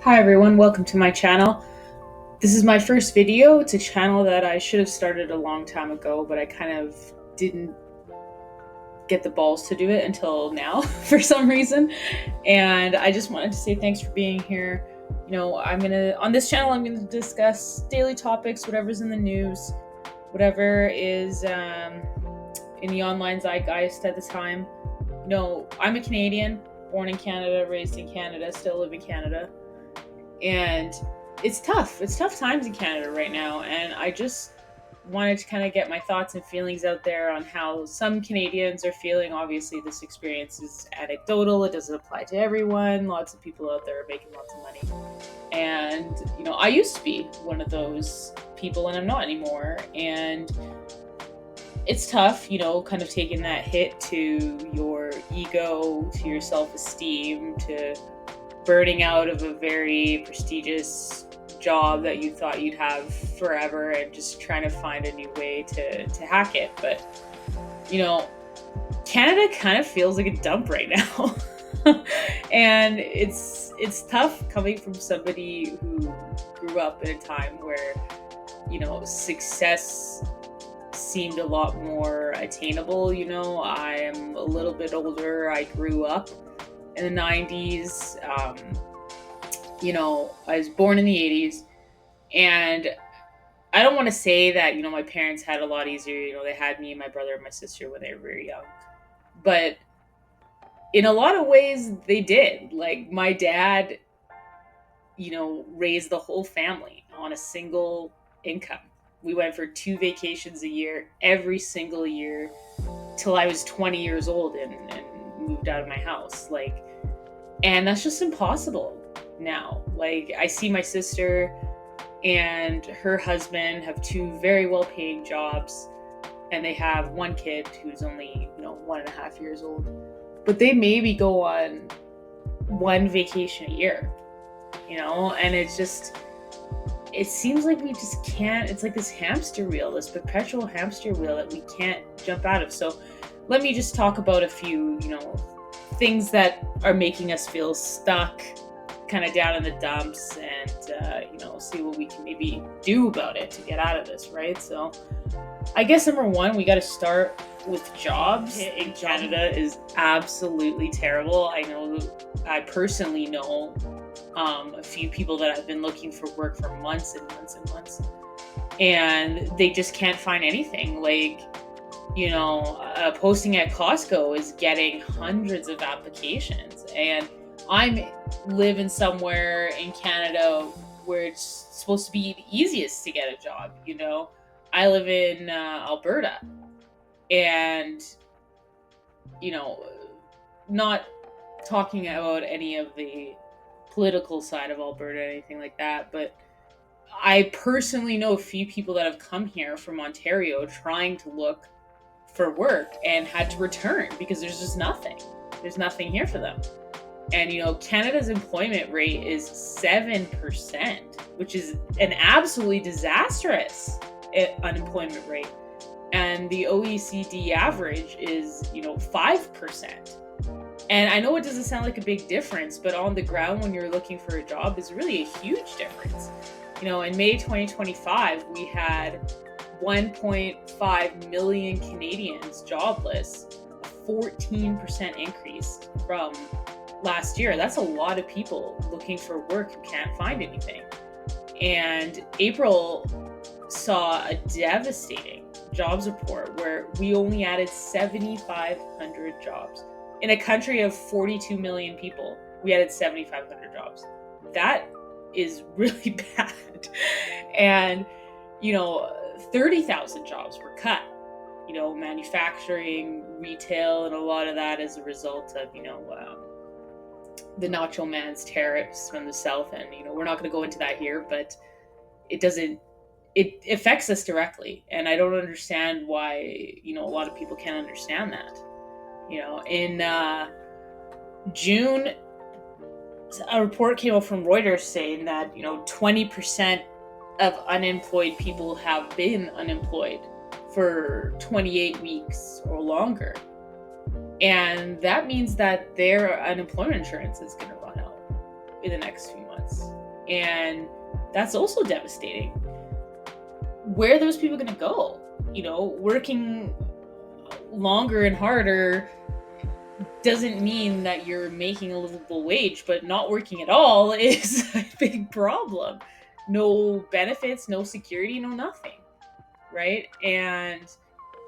Hi everyone, welcome to my channel. This is my first video. It's a channel that I should have started a long time ago, but I kind of didn't get the balls to do it until now for some reason. And I just wanted to say thanks for being here. On this channel, I'm gonna discuss daily topics, whatever's in the news, whatever is in the online zeitgeist at the time. I'm a Canadian, born in Canada, raised in Canada, still live in Canada. And it's tough. It's tough times in Canada right now. And I just wanted to kind of get my thoughts and feelings out there on how some Canadians are feeling. Obviously, this experience is anecdotal. It doesn't apply to everyone. Lots of people out there are making lots of money. And, I used to be one of those people and I'm not anymore. And it's tough, kind of taking that hit to your ego, to your self-esteem, to burning out of a very prestigious job that you thought you'd have forever and just trying to find a new way to hack it. But, Canada kind of feels like a dump right now. And it's tough coming from somebody who grew up in a time where, success seemed a lot more attainable. I am a little bit older. I grew up in the 90s. I was born in the 80s, and I don't want to say that, my parents had a lot easier. They had me and my brother and my sister when they were very young. But in a lot of ways, they did. Like, my dad, raised the whole family on a single income. We went for 2 vacations a year, every single year, till I was 20 years old and moved out of my house. And that's just impossible now. I see my sister and her husband have 2 very well-paying jobs, and they have 1 kid who's only 1.5 years old, but they maybe go on 1 vacation a year, and it seems like we just can't. It's like this hamster wheel, this perpetual hamster wheel that we can't jump out of. So let me just talk about a few things that are making us feel stuck, kind of down in the dumps, and see what we can maybe do about it to get out of this, right? So I guess number 1, we got to start with jobs. In Canada is absolutely terrible. I personally know a few people that have been looking for work for months and months and months, and they just can't find anything. Posting at Costco is getting hundreds of applications, and I'm living somewhere in Canada where it's supposed to be the easiest to get a job. I live in Alberta, and not talking about any of the political side of Alberta or anything like that, but I personally know a few people that have come here from Ontario trying to look for work and had to return because there's just nothing. There's nothing here for them. And, Canada's employment rate is 7%, which is an absolutely disastrous unemployment rate. And the OECD average is, 5%. And I know it doesn't sound like a big difference, but on the ground when you're looking for a job is really a huge difference. In May 2025, we had 1.5 million Canadians jobless, a 14% increase from last year. That's a lot of people looking for work who can't find anything. And April saw a devastating jobs report where we only added 7,500 jobs. In a country of 42 million people, we added 7,500 jobs. That is really bad. And, 30,000 jobs were cut. Manufacturing, retail, and a lot of that as a result of, the Nacho Man's tariffs from the South. And, we're not going to go into that here, but it affects us directly. And I don't understand why, a lot of people can't understand that. In June, a report came out from Reuters saying that, 20% of unemployed people have been unemployed for 28 weeks or longer. And that means that their unemployment insurance is going to run out in the next few months. And that's also devastating. Where are those people going to go? Working longer and harder doesn't mean that you're making a livable wage, but not working at all is a big problem. No benefits, no security, no nothing, right? And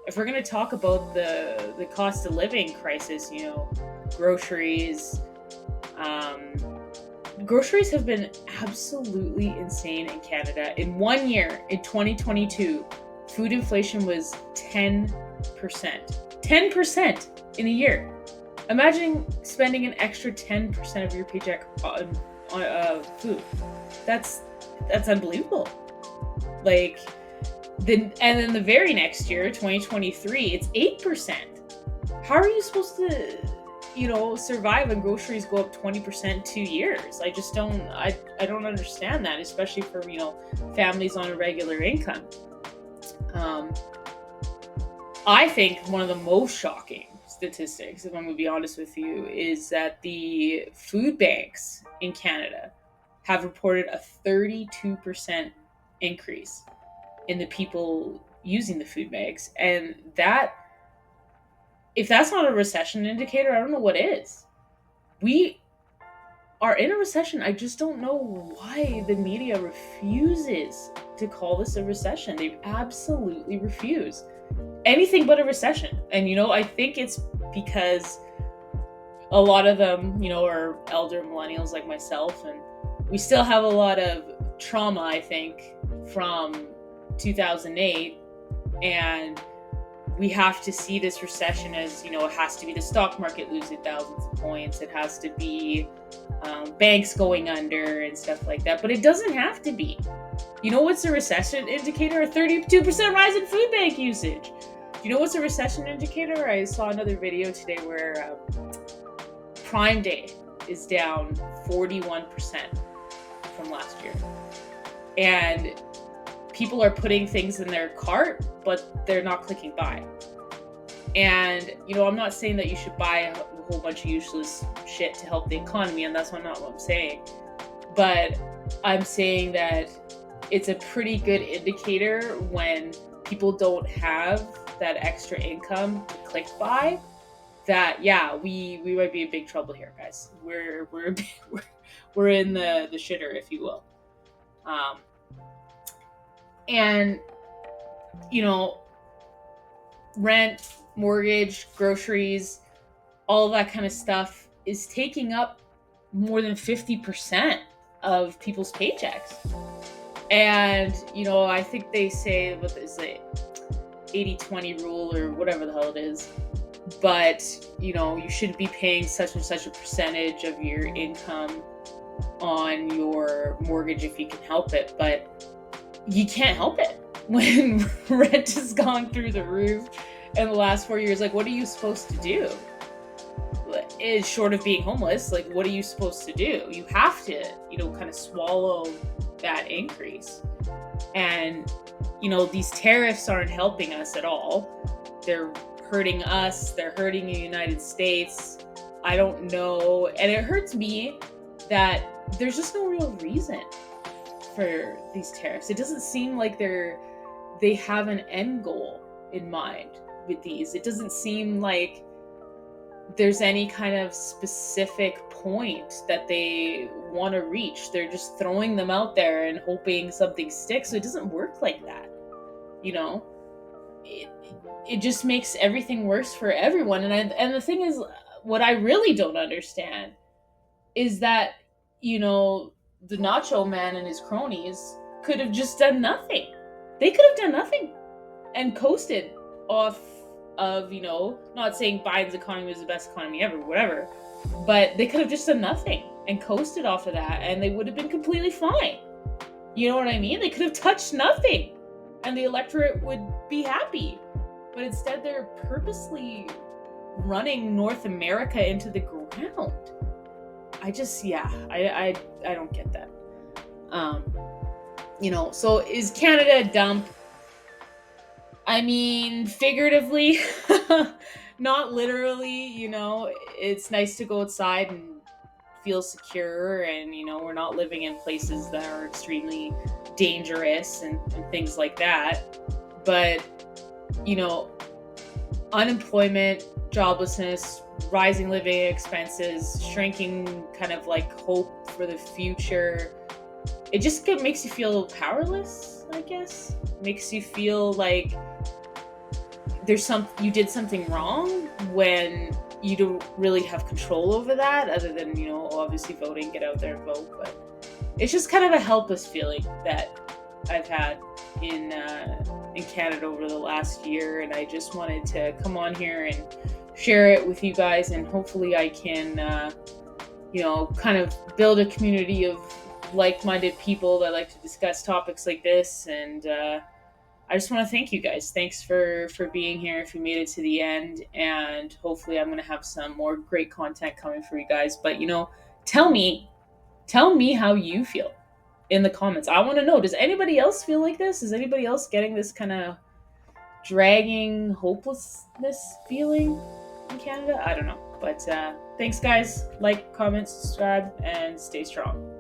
if we're going to talk about the cost of living crisis, groceries, um, groceries have been absolutely insane in Canada. In 1 year, in 2022, food inflation was 10%. 10% in a year. Imagine spending an extra 10% of your paycheck on food. That's unbelievable. Like, and then the very next year, 2023, it's 8%. How are you supposed to, survive when groceries go up 20% 2 years? I just don't, I don't understand that, especially for, families on a regular income. I think one of the most shocking statistics, if I'm going to be honest with you, is that the food banks in Canada have reported a 32% increase in the people using the food banks. And that, if that's not a recession indicator, I don't know what is. We are in a recession. I just don't know why the media refuses to call this a recession. They absolutely refuse. Anything but a recession. And I think it's because a lot of them, are elder millennials like myself, and we still have a lot of trauma, I think, from 2008, and we have to see this recession as, it has to be the stock market losing thousands of points, it has to be banks going under and stuff like that, but it doesn't have to be. What's a recession indicator? A 32% rise in food bank usage. What's a recession indicator? I saw another video today where Prime Day is down 41% from last year. And people are putting things in their cart, but they're not clicking buy. And, I'm not saying that you should buy a whole bunch of useless shit to help the economy, and that's not what I'm saying. But I'm saying that it's a pretty good indicator when people don't have that extra income to click buy, that we might be in big trouble here, guys. We're in the shitter, if you will. And rent, mortgage, groceries, all that kind of stuff is taking up more than 50% of people's paychecks. And I think they say, what is it, 80-20 rule or whatever the hell it is, but you shouldn't be paying such and such a percentage of your income on your mortgage if you can help it. But you can't help it when rent has gone through the roof in the last 4 years. Like, what are you supposed to do? Is short of being homeless, like, what are you supposed to do? You have to kind of swallow that increase. And these tariffs aren't helping us at all. They're hurting us, they're hurting the United States. I don't know, and it hurts me that there's just no real reason for these tariffs. It doesn't seem like they have an end goal in mind with these. It doesn't seem like there's any kind of specific point that they want to reach. They're just throwing them out there and hoping something sticks. So it doesn't work like that. It just makes everything worse for everyone. And the thing is, what I really don't understand is that, the Nacho Man and his cronies could have just done nothing. They could have done nothing and coasted off of, not saying Biden's economy was the best economy ever, whatever, but they could have just done nothing and coasted off of that, and they would have been completely fine. You know what I mean? They could have touched nothing and the electorate would be happy. But instead, they're purposely running North America into the ground. I don't get that. So is Canada a dump? I mean, figuratively, not literally, it's nice to go outside and feel secure, and we're not living in places that are extremely dangerous and things like that. But you know unemployment, joblessness, rising living expenses, shrinking kind of like hope for the future, it just makes you feel powerless, I guess. Makes you feel like you did something wrong when you don't really have control over that, other than obviously voting, get out there and vote. But it's just kind of a helpless feeling that I've had in Canada over the last year, and I just wanted to come on here and share it with you guys, and hopefully I can kind of build a community of like-minded people that like to discuss topics like this. And I just want to thank you guys. Thanks for being here if you made it to the end, and hopefully I'm going to have some more great content coming for you guys. But tell me how you feel in the comments. I want to know, does anybody else feel like this? Is anybody else getting this kind of dragging hopelessness feeling in Canada? I don't know. But thanks guys. Like, comment, subscribe, and stay strong.